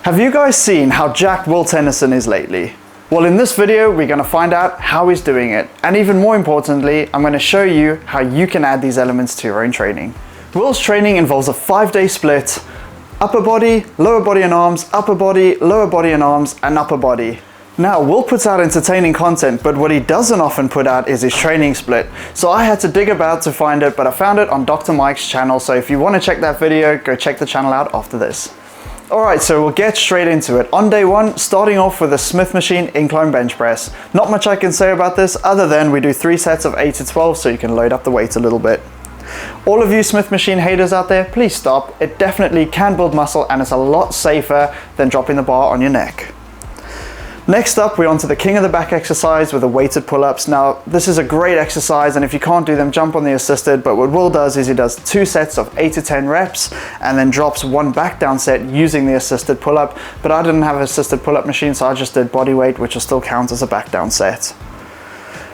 Have you guys seen how jacked Will Tennyson is lately? Well, in this video, we're going to find out how he's doing it. And even more importantly, I'm going to show you how you can add these elements to your own training. Will's training involves a 5-day split: upper body, lower body and arms, upper body, lower body and arms, and upper body. Now, Will puts out entertaining content, but what he doesn't often put out is his training split. So I had to dig about to find it, but I found it on Dr. Mike's channel. So if you want to check that video, go check the channel out after this. Alright, so we'll get straight into it. On day one, starting off with a Smith machine incline bench press. Not much I can say about this other than we do 3 sets of 8 to 12 so you can load up the weights a little bit. All of you Smith machine haters out there, please stop. It definitely can build muscle and it's a lot safer than dropping the bar on your neck. Next up, we're on to the king of the back exercise with the weighted pull-ups. Now, this is a great exercise, and if you can't do them, jump on the assisted, but what Will does is he does 2 sets of 8 to 10 reps and then drops 1 back down set using the assisted pull-up, but I didn't have an assisted pull-up machine, so I just did body weight, which will still count as a back down set.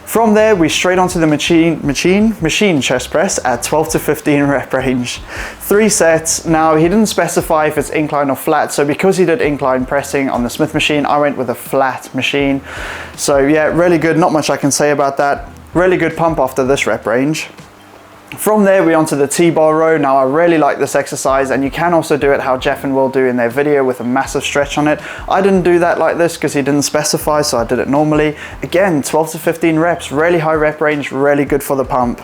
From there, we straight onto the machine chest press at 12 to 15 rep range. 3 sets. Now, he didn't specify if it's incline or flat, so because he did incline pressing on the Smith machine, I went with a flat machine. So yeah, really good, not much I can say about that. Really good pump after this rep range. From there, we're onto the T-bar row. Now, I really like this exercise, and you can also do it how Jeff and Will do in their video with a massive stretch on it. I didn't do that like this because he didn't specify, so I did it normally. Again, 12 to 15 reps, really high rep range, really good for the pump.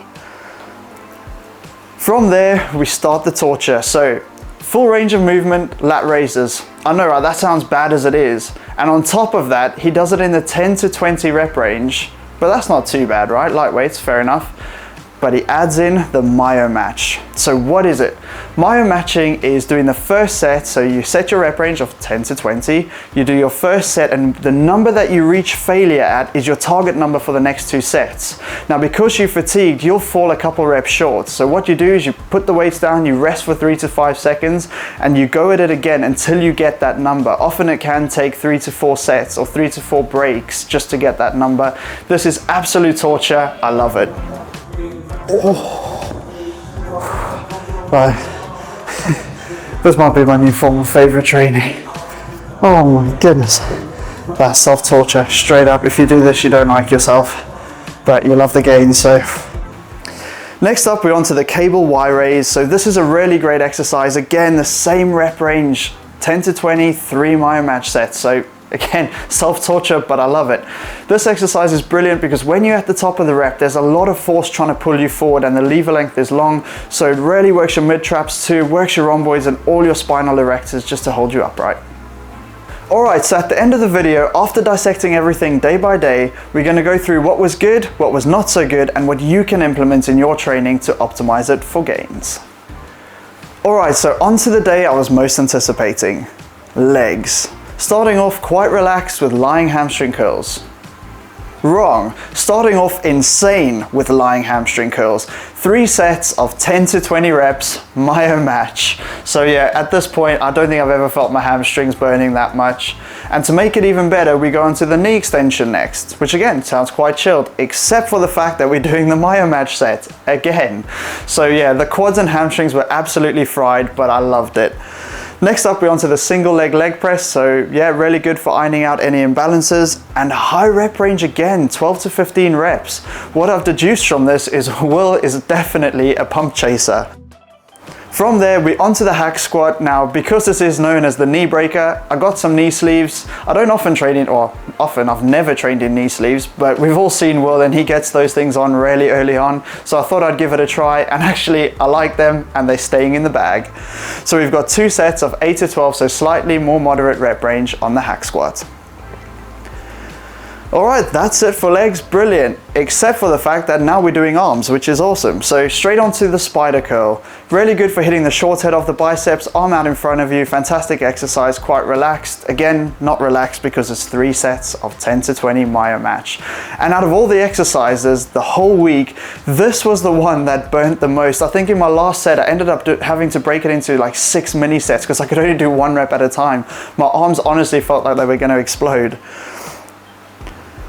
From there, we start the torture. So, full range of movement, lat raises. I know, right? That sounds bad as it is. And on top of that, he does it in the 10 to 20 rep range, but that's not too bad, right? Lightweights, fair enough. But he adds in the Myo-match. So what is it? Myo-matching is doing the first set, so you set your rep range of 10 to 20, you do your first set, and the number that you reach failure at is your target number for the next 2 sets. Now, because you're fatigued, you'll fall a couple reps short. So what you do is you put the weights down, you rest for 3 to 5 seconds, and you go at it again until you get that number. Often it can take 3 to 4 sets or 3 to 4 breaks just to get that number. This is absolute torture. I love it. Oh. Right. This might be my new form of favourite training. Oh my goodness. That's self-torture, straight up. If you do this, you don't like yourself, but you love the gains, so. Next up, we're on to the cable Y raise. So this is a really great exercise. Again, the same rep range, 10 to 20, 3 Myo-match sets. So again, self-torture, but I love it. This exercise is brilliant because when you're at the top of the rep, there's a lot of force trying to pull you forward and the lever length is long. So it really works your mid-traps too, works your rhomboids and all your spinal erectors just to hold you upright. Alright, so at the end of the video, after dissecting everything day by day, we're going to go through what was good, what was not so good, and what you can implement in your training to optimize it for gains. Alright, so on to the day I was most anticipating. Legs. Starting off quite relaxed with lying hamstring curls. Wrong. Starting off insane with lying hamstring curls. 3 sets of 10 to 20 reps, Myo-match. So yeah, at this point, I don't think I've ever felt my hamstrings burning that much. And to make it even better, we go into the knee extension next, which again, sounds quite chilled, except for the fact that we're doing the Myo-match set again. So yeah, the quads and hamstrings were absolutely fried, but I loved it. Next up, we're onto the single leg press. So yeah, really good for ironing out any imbalances, and high rep range again, 12 to 15 reps. What I've deduced from this is Will is definitely a pump chaser. From there, we're onto the hack squat. Now, because this is known as the knee breaker, I got some knee sleeves. I don't often train in, or often, I've never trained in knee sleeves, but we've all seen Will and he gets those things on really early on. So I thought I'd give it a try, and actually I like them and they're staying in the bag. So we've got 2 sets of 8 to 12, so slightly more moderate rep range on the hack squat. Alright, that's it for legs, brilliant, except for the fact that now we're doing arms, which is awesome. So straight onto the spider curl, really good for hitting the short head of the biceps, arm out in front of you, fantastic exercise, quite relaxed. Again, not relaxed because it's 3 sets of 10 to 20 Myo-match. And out of all the exercises the whole week, this was the one that burnt the most. I think in my last set, I ended up having to break it into like 6 mini sets because I could only do 1 rep at a time. My arms honestly felt like they were going to explode.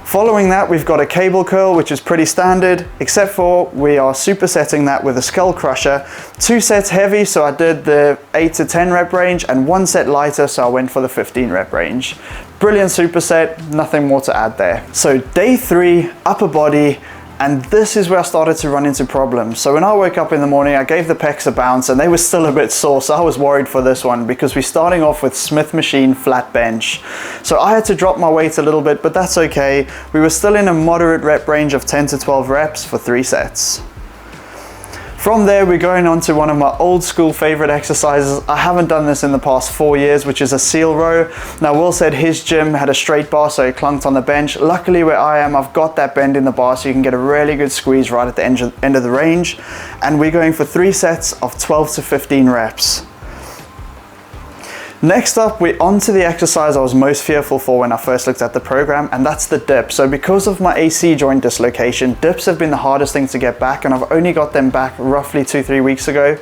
Following that, we've got a cable curl, which is pretty standard, except for we are supersetting that with a skull crusher. 2 sets heavy, so I did the 8 to 10 rep range, and 1 set lighter, so I went for the 15 rep range. Brilliant superset, nothing more to add there. So day 3, upper body, and this is where I started to run into problems. So when I woke up in the morning, I gave the pecs a bounce and they were still a bit sore. So I was worried for this one because we're starting off with Smith machine flat bench. So I had to drop my weight a little bit, but that's okay. We were still in a moderate rep range of 10 to 12 reps for 3 sets. From there, we're going on to one of my old school favorite exercises. I haven't done this in the past 4 years, which is a seal row. Now, Will said his gym had a straight bar, so he clunked on the bench. Luckily, where I am, I've got that bend in the bar, so you can get a really good squeeze right at the end of the range. And we're going for 3 sets of 12 to 15 reps. Next up, we're on to the exercise I was most fearful for when I first looked at the program, and that's the dip. So because of my AC joint dislocation, dips have been the hardest thing to get back, and I've only got them back roughly 2-3 weeks ago.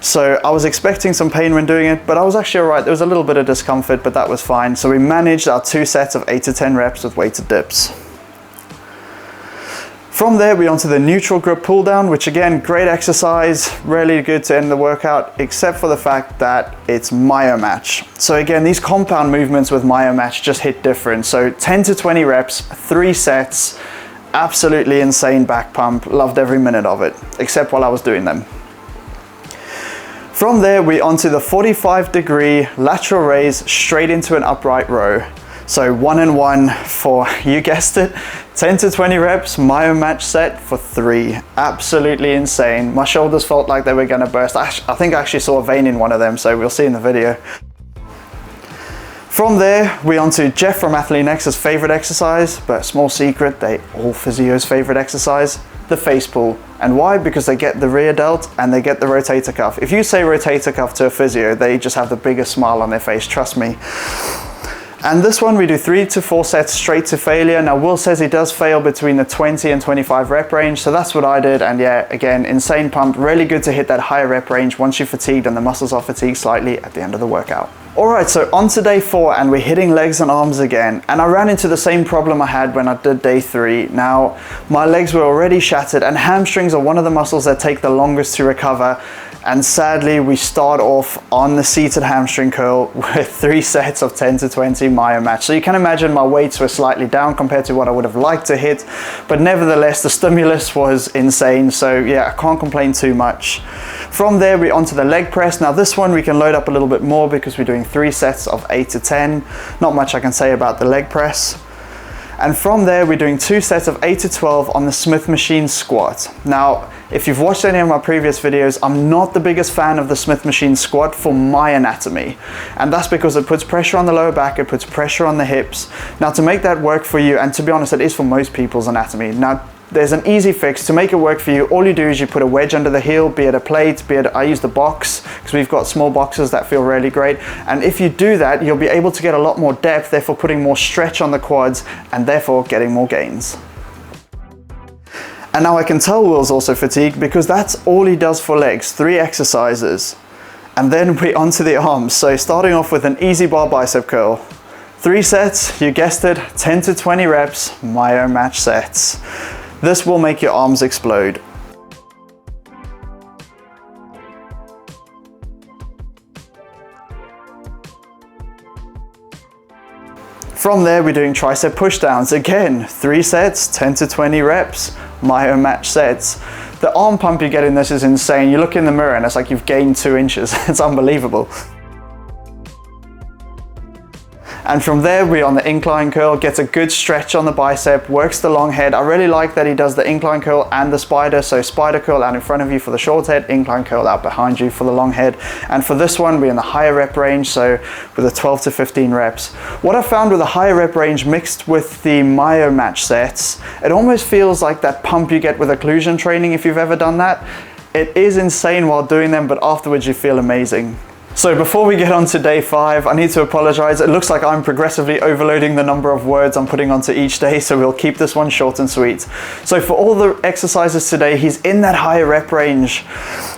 So I was expecting some pain when doing it, but I was actually all right. There was a little bit of discomfort, but that was fine. So we managed our 2 sets of 8 to 10 reps with weighted dips. From there, we're onto the neutral grip pull down, which again, great exercise, really good to end the workout, except for the fact that it's Myo-match. So again, these compound movements with Myo-match just hit different. So 10 to 20 reps, 3 sets, absolutely insane back pump, loved every minute of it, except while I was doing them. From there, we're onto the 45-degree lateral raise straight into an upright row. So 1 and 1 for, you guessed it, 10 to 20 reps, Myo-match set for 3. Absolutely insane. My shoulders felt like they were gonna burst. I think I actually saw a vein in one of them, so we'll see in the video. From there, we're on to Jeff from Athleanex's favorite exercise, but small secret, they all physios' favorite exercise, the face pull. And why? Because they get the rear delt and they get the rotator cuff. If you say rotator cuff to a physio, they just have the biggest smile on their face, trust me. And this one we do 3 to 4 sets straight to failure. Now Will says he does fail between the 20 and 25 rep range, so that's what I did. And yeah, again, insane pump, really good to hit that higher rep range once you're fatigued and the muscles are fatigued slightly at the end of the workout. Alright, so on to day 4 and we're hitting legs and arms again. And I ran into the same problem I had when I did day 3. Now, my legs were already shattered and hamstrings are one of the muscles that take the longest to recover. And sadly, we start off on the seated hamstring curl with 3 sets of 10 to 20 Myo-match. So you can imagine my weights were slightly down compared to what I would have liked to hit, but nevertheless, the stimulus was insane. So yeah, I can't complain too much. From there, we're onto the leg press. Now this one we can load up a little bit more because we're doing 3 sets of 8 to 10. Not much I can say about the leg press. And from there, we're doing 2 sets of 8 to 12 on the Smith machine squat. Now, if you've watched any of my previous videos, I'm not the biggest fan of the Smith machine squat for my anatomy. And that's because it puts pressure on the lower back, it puts pressure on the hips. Now, to make that work for you, and to be honest, it is for most people's anatomy. Now, there's an easy fix to make it work for you. All you do is you put a wedge under the heel, be it a plate, be it, I use the box, because we've got small boxes that feel really great. And if you do that, you'll be able to get a lot more depth, therefore putting more stretch on the quads, and therefore getting more gains. And now I can tell Will's also fatigued because that's all he does for legs, 3 exercises. And then we're onto the arms. So starting off with an easy bar bicep curl. 3 sets, you guessed it, 10 to 20 reps, Myo-match sets. This will make your arms explode. From there, we're doing tricep push downs. Again, 3 sets, 10 to 20 reps, Myo-match sets. The arm pump you get in this is insane. You look in the mirror and it's like you've gained 2 inches. It's unbelievable. And from there, we're on the incline curl, gets a good stretch on the bicep, works the long head. I really like that he does the incline curl and the spider. So spider curl out in front of you for the short head, incline curl out behind you for the long head. And for this one, we're in the higher rep range, so with the 12 to 15 reps. What I found with the higher rep range mixed with the Myo-match sets, it almost feels like that pump you get with occlusion training if you've ever done that. It is insane while doing them, but afterwards you feel amazing. So before we get on to day 5, I need to apologize. It looks like I'm progressively overloading the number of words I'm putting onto each day, so we'll keep this one short and sweet. So for all the exercises today, he's in that higher rep range,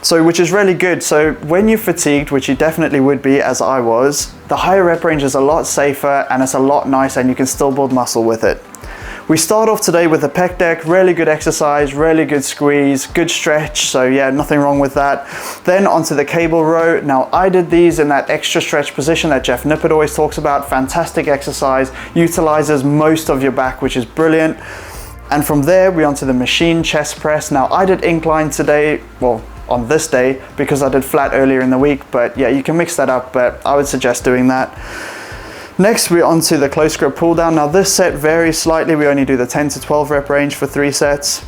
so which is really good. So when you're fatigued, which you definitely would be as I was, the higher rep range is a lot safer and it's a lot nicer and you can still build muscle with it. We start off today with the pec deck, really good exercise, really good squeeze, good stretch, so yeah, nothing wrong with that. Then onto the cable row. Now I did these in that extra stretch position that Jeff Nippert always talks about. Fantastic exercise, utilizes most of your back, which is brilliant. And from there, we're onto the machine chest press. Now I did incline today, well, on this day, because I did flat earlier in the week, but yeah, you can mix that up, but I would suggest doing that. Next, we're onto the close grip pull down. Now this set varies slightly. We only do the 10 to 12 rep range for 3 sets.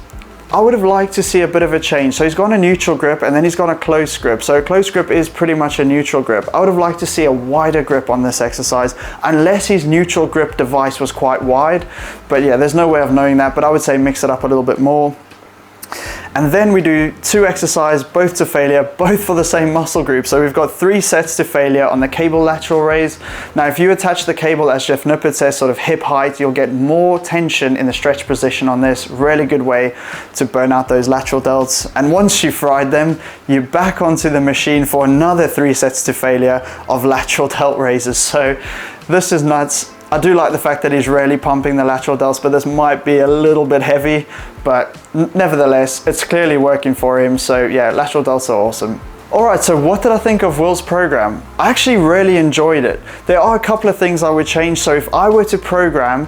I would have liked to see a bit of a change. So he's got a neutral grip and then he's got a close grip. So a close grip is pretty much a neutral grip. I would have liked to see a wider grip on this exercise, unless his neutral grip device was quite wide. But yeah, there's no way of knowing that, but I would say mix it up a little bit more. And then we do 2 exercises, both to failure, both for the same muscle group. So we've got 3 sets to failure on the cable lateral raise. Now, if you attach the cable, as Jeff Nippert says, sort of hip height, you'll get more tension in the stretch position on this. Really good way to burn out those lateral delts. And once you've fried them, you're back onto the machine for another 3 sets to failure of lateral delt raises. So this is nuts. I do like the fact that he's really pumping the lateral delts, but this might be a little bit heavy, but nevertheless, it's clearly working for him. So yeah, lateral delts are awesome. All right, so what did I think of Will's program? I actually really enjoyed it. There are a couple of things I would change. So if I were to program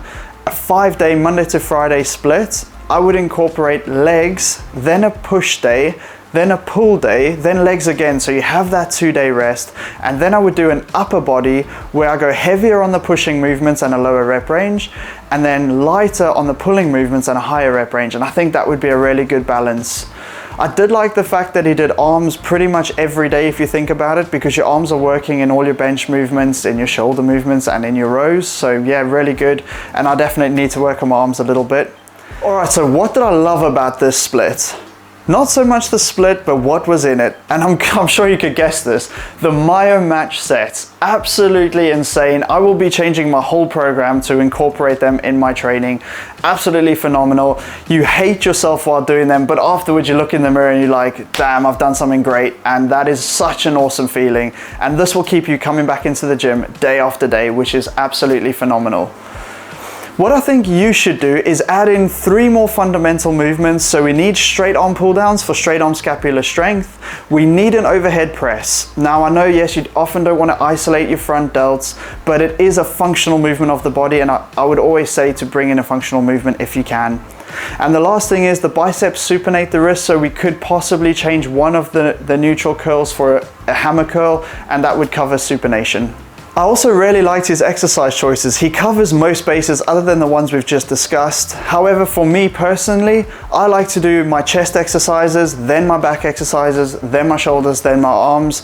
a 5-day Monday to Friday split, I would incorporate legs, then a push day, then a pull day, then legs again. So you have that 2-day rest. And then I would do an upper body where I go heavier on the pushing movements and a lower rep range, and then lighter on the pulling movements and a higher rep range. And I think that would be a really good balance. I did like the fact that he did arms pretty much every day if you think about it, because your arms are working in all your bench movements, in your shoulder movements and in your rows. So yeah, really good. And I definitely need to work on my arms a little bit. All right, so what did I love about this split? Not so much the split, but what was in it. And I'm sure you could guess this. The Myo-match sets, absolutely insane. I will be changing my whole program to incorporate them in my training. Absolutely phenomenal. You hate yourself while doing them, but afterwards you look in the mirror and you're like, damn, I've done something great. And that is such an awesome feeling. And this will keep you coming back into the gym day after day, which is absolutely phenomenal. What I think you should do is add in 3 more fundamental movements. So we need straight arm pull downs for straight arm scapular strength. We need an overhead press. Now I know, yes, you often don't want to isolate your front delts, but it is a functional movement of the body, and I would always say to bring in a functional movement if you can. And the last thing is the biceps supinate the wrist, so we could possibly change one of the neutral curls for a hammer curl, and that would cover supination. I also really liked his exercise choices. He covers most bases other than the ones we've just discussed. However, for me personally, I like to do my chest exercises, then my back exercises, then my shoulders, then my arms.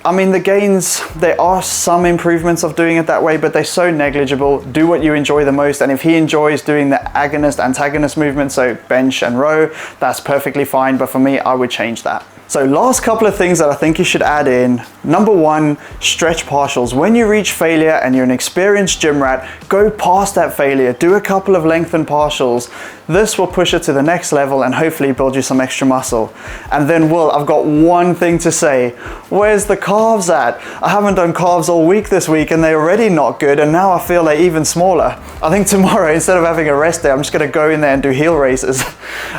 I mean, the gains, there are some improvements of doing it that way, but they're so negligible. Do what you enjoy the most. And if he enjoys doing the agonist-antagonist movement, so bench and row, that's perfectly fine. But for me, I would change that. So last couple of things that I think you should add in. Number 1, stretch partials. When you reach failure and you're an experienced gym rat, go past that failure. Do a couple of lengthened partials. This will push it to the next level and hopefully build you some extra muscle. And then, Will, I've got one thing to say. Where's the calves at? I haven't done calves all week this week and they're already not good, and now I feel they're even smaller. I think tomorrow, instead of having a rest day, I'm just gonna go in there and do heel raises.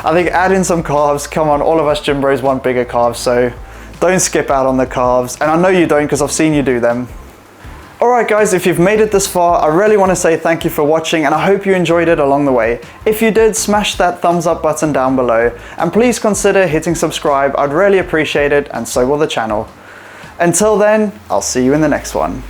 I think add in some calves. Come on, all of us gym bros want bigger calves, so don't skip out on the calves. And I know you don't, because I've seen you do them. Alright guys, if you've made it this far, I really want to say thank you for watching, and I hope you enjoyed it along the way. If you did, smash that thumbs up button down below, and please consider hitting subscribe. I'd really appreciate it, and so will the channel. Until then, I'll see you in the next one.